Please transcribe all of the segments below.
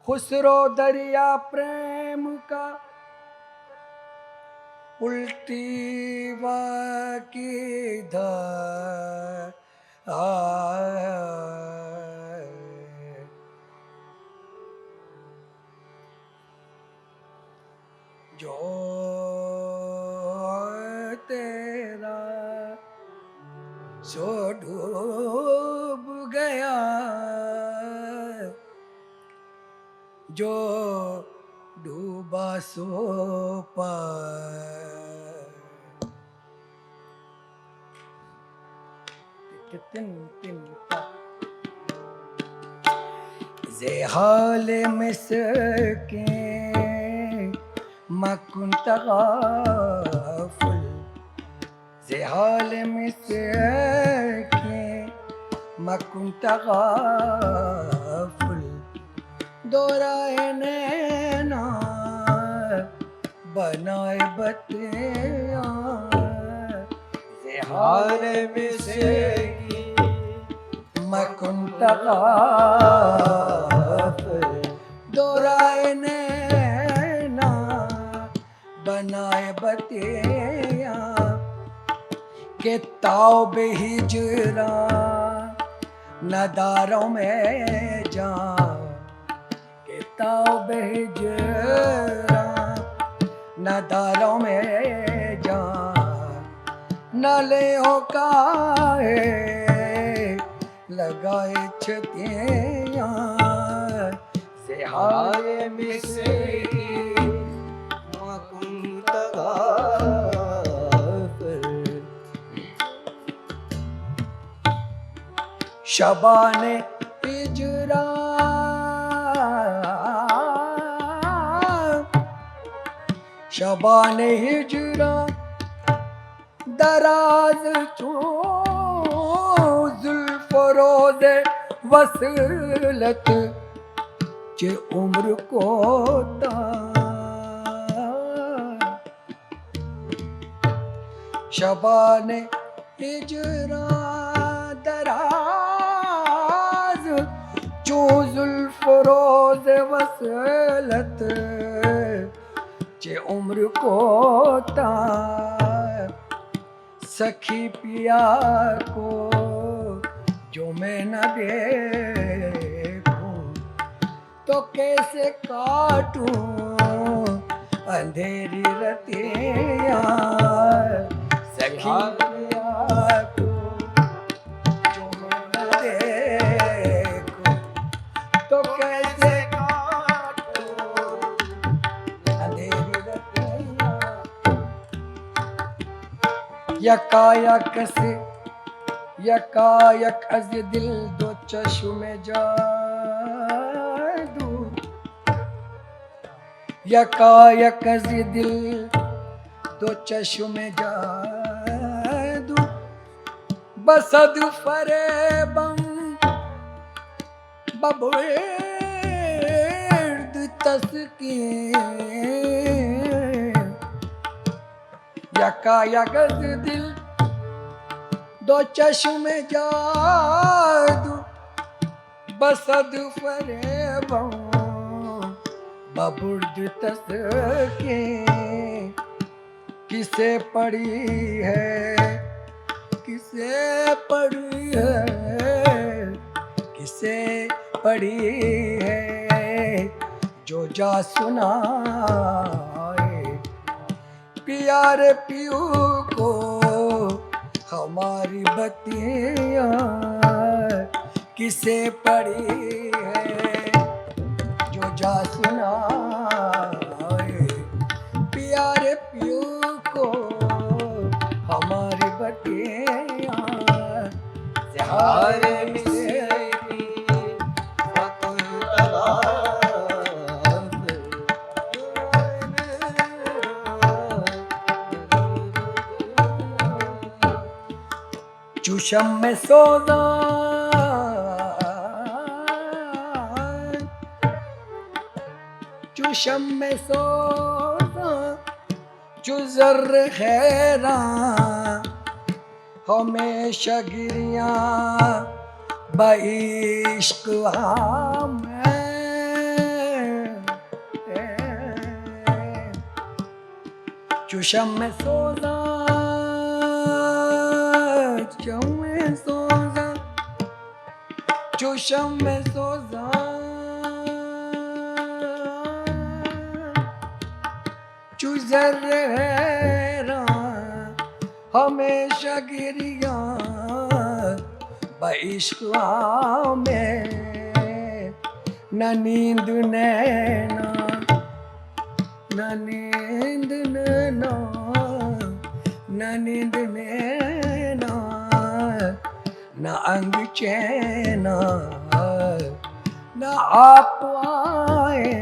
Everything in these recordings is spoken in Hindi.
खुसरो दरिया प्रेम का उल्टी की जो तेरा सो डूब गया, जो डूबा सो पार। ज़ेहाल मिस्कीन मकुंत गाफिल, ज़ेहाल मिस्कीन मकुंत गाफिल, दोराए नैना बनाए बतिया। ज़ेहाल मिस्कीन मकुंत गाफिल, दोराए नैना बनाए बतिया। के ताब हिजरा नदारों में जा, के ताब हिजरा नदारों में जा, नलियों का लगाए छतियाँ। ज़ेहाल मिस्कीन मकुंत गाफिल, शबाने हिजरा शबाने हिजरा दराज चो जुल्फ़रोज़ वसलत चे उम्र को शबाने हिजरा दराज चो जुल्फ़रोज़ वसलत चे उम्र को सखी पिया को जो मैं न देखूं तो कैसे काटूं अंधेरी रतियाँ। सखी पिया को जो मैं न देखूं तो कैसे काटूं अंधेरी रतियाँ। यकायक से यकायक अज़ दिल दो चश्मे जादू, यकायक अज़ दिल दो चश्मे जादू, बसद फरेबम बबर्द तस्कीन। यकायक अज़ दिल दो चश्मे जादू, बसद फरेबम बबुर्द तस्कीन। किसे पड़ी है, किसे पड़ी है, किसे पड़ी है जो जा सुनाए पिया रे पियू को हमारी बतियाँ। किसे पड़ी है जो जा सुनाए पिया रे पियू को हमारी बतियाँ। ज़ेहाल चुशम में सोदा चुशम में सोदा चुज़र खैरा हमेशा गिरियाँ बाइश्क में चुशम में सोजा, चुशम में सोजा, चुशम में सोजा, चुजर्रा हमेशा गिरिया बइश्क़ा में, न नींद नैना, न नींद नैना, न नींद नैना, न अंग चैना, न आप आए,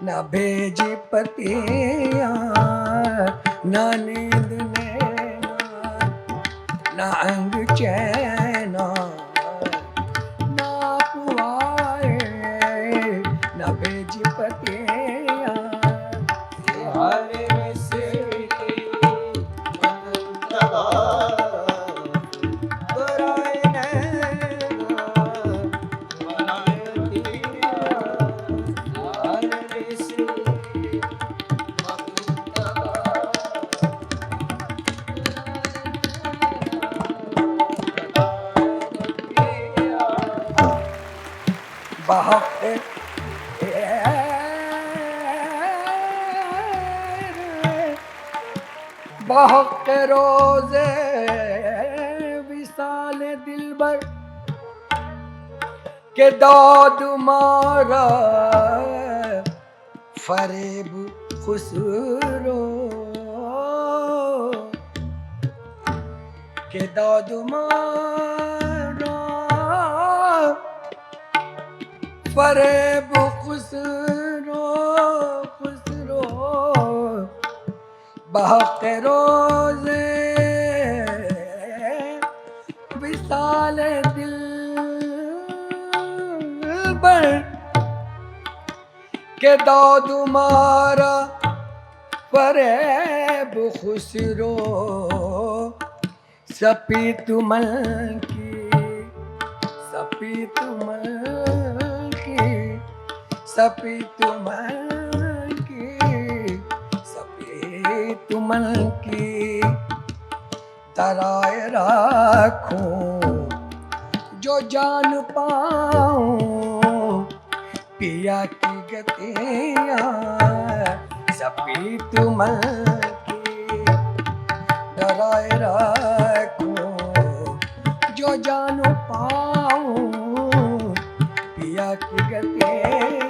न भेजी पतिया, न नींद नैना, न अंग चैना, न आप आए, न भेजी पतिया। हरे विसरी मंतवा कराए नैना बनाए दिया। हरे विसरी मंतवा बहके बहके रोज़े विसाल दिलबर के दाद मारा फरेब खुसरो के दाद मारा फरेब खुसरो खुसरो बहके रोज़े विसाल दिलबर के दाद मारा फरेब खुसरो सपीत मल की सपीत मल की सपीत मल की सपीत मल की तराए रखूं जो जान पाऊं पिया की गतियां सपीत मल की तराए रखूं जो जान पाऊं पिया की गतियां।